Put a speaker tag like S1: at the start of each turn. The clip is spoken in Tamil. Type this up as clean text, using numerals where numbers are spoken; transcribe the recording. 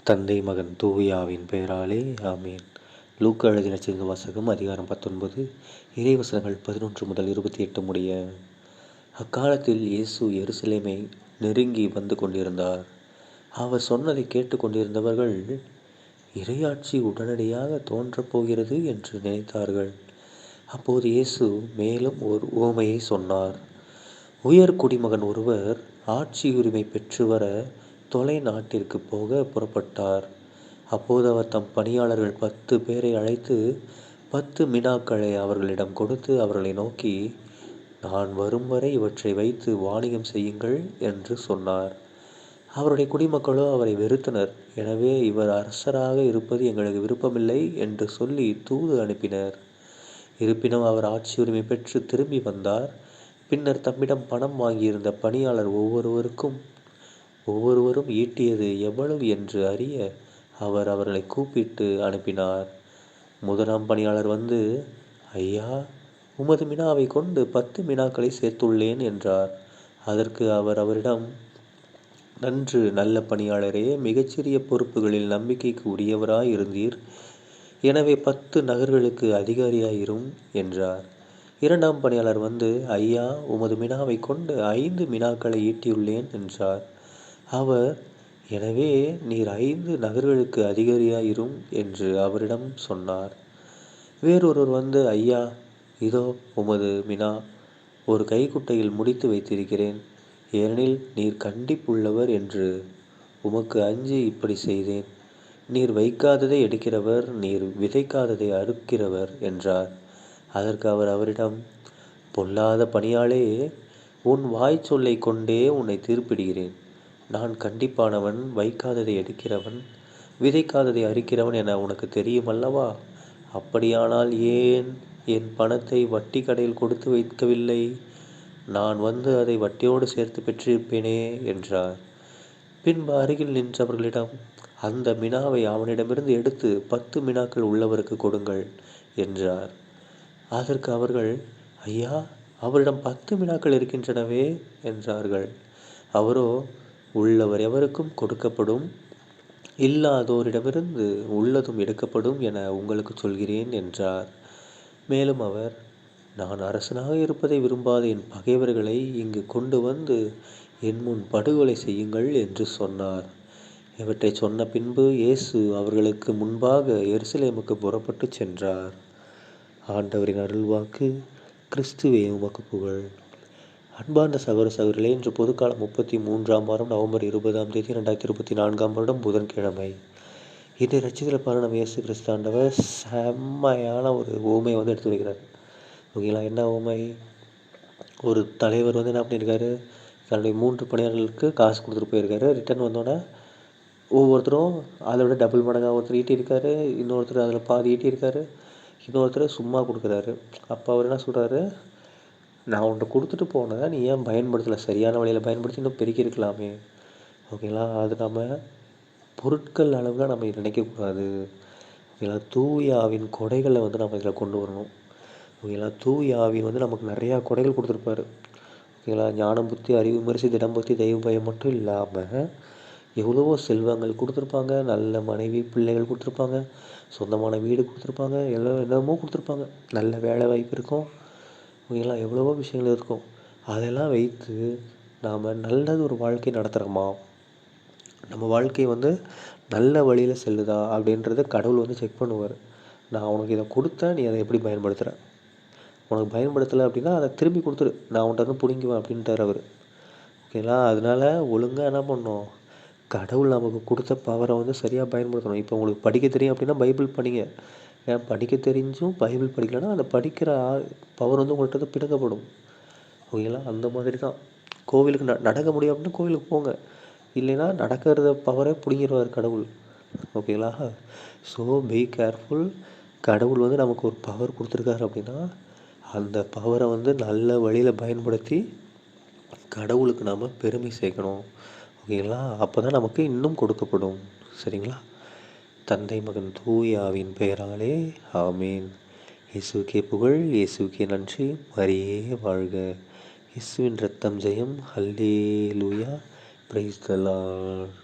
S1: தந்தை மகன் தூயாவின் பெயராலே ஆமேன். லூக்கா எழுதின செய்தி வாசகம் அதிகாரம் 19 இறைவசனங்கள் 11 முதல் 28 முடிய. அக்காலத்தில் இயேசு எருசலேமை நெருங்கி வந்து கொண்டிருந்தார். அவர் சொன்னதை கேட்டு கொண்டிருந்தவர்கள் இறையாட்சி உடனடியாக தோன்றப் போகிறது என்று நினைத்தார்கள். அப்போது இயேசு மேலும் ஒரு உவமையை சொன்னார். உயர் குடிமகன் ஒருவர் ஆட்சி உரிமை பெற்று வர தொலை நாட்டிற்கு போக புறப்பட்டார். அப்போது அவர் தம் பணியாளர்கள் 10 பேரை அழைத்து 10 மினாக்களை அவர்களிடம் கொடுத்து அவர்களை நோக்கி, நான் வரும் வரை இவற்றை வைத்து வாணிகம் செய்யுங்கள் என்று சொன்னார். அவருடைய குடிமக்களோ அவரை வெறுத்தனர். எனவே இவர் அரசராக இருப்பது எங்களுக்கு விருப்பமில்லை என்று சொல்லி தூது அனுப்பினர். இருப்பினும் அவர் ஆட்சி உரிமை பெற்று திரும்பி வந்தார். பின்னர் தம்மிடம் பணம் வாங்கியிருந்த பணியாளர் ஒவ்வொருவரும் ஈட்டியது எவ்வளவு என்று அறிய அவர் அவர்களை கூப்பிட்டு அனுப்பினார். முதலாம் பணியாளர் வந்து, ஐயா, உமது மினாவை கொண்டு 10 மினாக்களை சேர்த்துள்ளேன் என்றார். அதற்கு அவர் அவரிடம், நன்று நல்ல பணியாளரே, மிகச்சிறிய பொறுப்புகளில் நம்பிக்கைக்கு உரியவராய் இருந்தீர். எனவே 10 நகர்களுக்கு அதிகாரியாயிரும் என்றார். இரண்டாம் பணியாளர் வந்து, ஐயா, உமது மினாவை கொண்டு 5 மினாக்களை ஈட்டியுள்ளேன் என்றார். அவர், எனவே நீர் 5 நகர்களுக்கு அதிகாரியாயிரும் என்று அவரிடம் சொன்னார். வேறொருவர் வந்து, ஐயா, இதோ உமது மினா, ஒரு கைக்குட்டையில் முடித்து வைத்திருக்கிறேன். ஏனெனில் நீர் கண்டிப்புள்ளவர் என்று உமக்கு அஞ்சி இப்படி செய்தேன். நீர் வைக்காததை எடுக்கிறவர், நீர் விதைக்காததை அறுக்கிறவர் என்றார். அதற்கு அவர் அவரிடம், பொல்லாத பணியாளே, உன் வாய் சொல்லை கொண்டே உன்னை தீர்ப்பிடுகிறேன். நான் கண்டிப்பானவன், வைக்காததை எடுக்கிறவன், விதைக்காததை அறுக்கிறவன் என உனக்கு தெரியுமல்லவா? அப்படியானால் ஏன் என் பணத்தை வட்டி கடையில் கொடுத்து வைக்கவில்லை? நான் வந்து அதை வட்டியோடு சேர்த்து பெற்றிருப்பேனே என்றார். பின்பு அருகில் நின்றவர்களிடம், அந்த மினாவை அவனிடமிருந்து எடுத்து 10 மினாக்கள் உள்ளவருக்கு கொடுங்கள் என்றார். அதற்கு அவர்கள், ஐயா, அவரிடம் 10 மினாக்கள் இருக்கின்றனவே என்றார்கள். அவரோ, உள்ளவர் எவருக்கும் கொடுக்கப்படும், இல்லாதோரிடமிருந்து உள்ளதும் எடுக்கப்படும் என உங்களுக்கு சொல்கிறேன் என்றார். மேலும் அவர், நான் அரசனாக இருப்பதை விரும்பாத என் பகைவர்களை இங்கு கொண்டு வந்து என் முன் படுகொலை செய்யுங்கள் என்று சொன்னார். இவற்றை சொன்ன பின்பு இயேசு அவர்களுக்கு முன்பாக எருசலேமுக்கு புறப்பட்டு சென்றார். ஆண்டவரின் அருள்வாக்கு. கிறிஸ்துவே உமக்கு புகழ். அன்பார்ந்த சகோதர சகோதரிகளே, இன்று பொதுக்காலம் 33ஆம் வாரம் நவம்பர் 20ஆம் தேதி 2024ஆம் வருடம் புதன்கிழமை. இன்றைய ரட்சிதல் பாருங்கள், இயேசு கிறிஸ்து ஆண்டவர் செம்மையான ஒரு ஊமை எடுத்து வைக்கிறார். ஓகேங்களா? என்ன ஊமை? ஒரு தலைவர் என்ன பண்ணியிருக்காரு, தன்னுடைய 3 பணியாளர்களுக்கு காசு கொடுத்துட்டு போயிருக்காரு. ரிட்டர்ன் வந்தோடனே ஒவ்வொருத்தரும் அதை விட டபுள் மடங்காக ஒருத்தர் ஈட்டியிருக்காரு, இன்னொருத்தர் அதில் பாதி ஈட்டியிருக்காரு, இன்னொருத்தர் சும்மா கொடுக்குறாரு. அப்போ அவர் என்ன சொல்கிறாரு, நான் உன்கிட்ட கொடுத்துட்டு போனேன், நீ ஏன் பயன்படுத்தலை? சரியான வழியில் பயன்படுத்தி இன்னும் பெருக்கியிருக்கலாமே. ஓகேங்களா? அது நம்ம பொருட்கள் அளவில் நம்ம நினைக்கக்கூடாது. ஓகேங்களா? தூய ஆவியின் கொடைகளை நம்ம இதில் கொண்டு வரணும். ஓகேங்களா? தூய ஆவி நமக்கு நிறையா கொடைகள் கொடுத்துருப்பாரு. ஓகேங்களா? ஞானம், புத்தி, அறிவு, விமரிசி, திடம், புத்தி, தெய்வ பயம் மட்டும் இல்லாமல் எவ்வளவோ செல்வங்கள் கொடுத்துருப்பாங்க, நல்ல மனைவி பிள்ளைகள் கொடுத்துருப்பாங்க, சொந்தமான வீடு கொடுத்துருப்பாங்க, என்னமோ கொடுத்துருப்பாங்க, நல்ல வேலை வாய்ப்பு இருக்கும். ஓகேங்களா? எவ்வளவோ விஷயங்கள் இருக்கும். அதெல்லாம் வைத்து நாம் நல்லது ஒரு வாழ்க்கை நடத்துகிறோமா, நம்ம வாழ்க்கை நல்ல வழியில் செல்லுதா அப்படின்றத கடவுள் செக் பண்ணுவார். நான் உனக்கு இதை கொடுத்தேன், நீ அதை எப்படி பயன்படுத்துகிற? உனக்கு பயன்படுத்தலை அப்படின்னா அதை திரும்பி கொடுத்துரு, நான் உன்கிட்ட பிடிங்குவேன் அப்படின்ட்டார் அவர். ஓகேங்களா? அதனால் ஒழுங்காக என்ன பண்ணணும், கடவுள் நமக்கு கொடுத்த பவரை சரியாக பயன்படுத்தணும். இப்போ உங்களுக்கு படிக்க தெரியும் அப்படின்னா பைபிள் படிங்க. ஏன் படிக்க தெரிஞ்சும் பைபிள் படிக்கலைன்னா அந்த படிக்கிற பவர் உங்கள்கிட்ட பிடுங்கப்படும். ஓகேங்களா? அந்த மாதிரி தான் கோவிலுக்கு நடக்க முடியும் அப்படின்னா கோவிலுக்கு போங்க, இல்லைன்னா நடக்கிறத பவரை பிடிங்கிடுவார் கடவுள். ஓகேங்களா? So be careful. கடவுள் நமக்கு ஒரு பவர் கொடுத்துருக்காரு அப்படின்னா அந்த பவரை நல்ல வழியில் பயன்படுத்தி கடவுளுக்கு நாம் பெருமை சேர்க்கணும். ஓகேங்களா? அப்போ தான் நமக்கு இன்னும் கொடுக்கப்படும். சரிங்களா? தந்தை மகன் தூய ஆவியின் பெயராலே ஆமீன். இயேசுக்கே புகழ், இயேசுக்கே நன்றி, மரியே வாழ்க. இயேசுவின் இரத்தம் ஜெயம். ஹல்லேலூயா. Praise the Lord.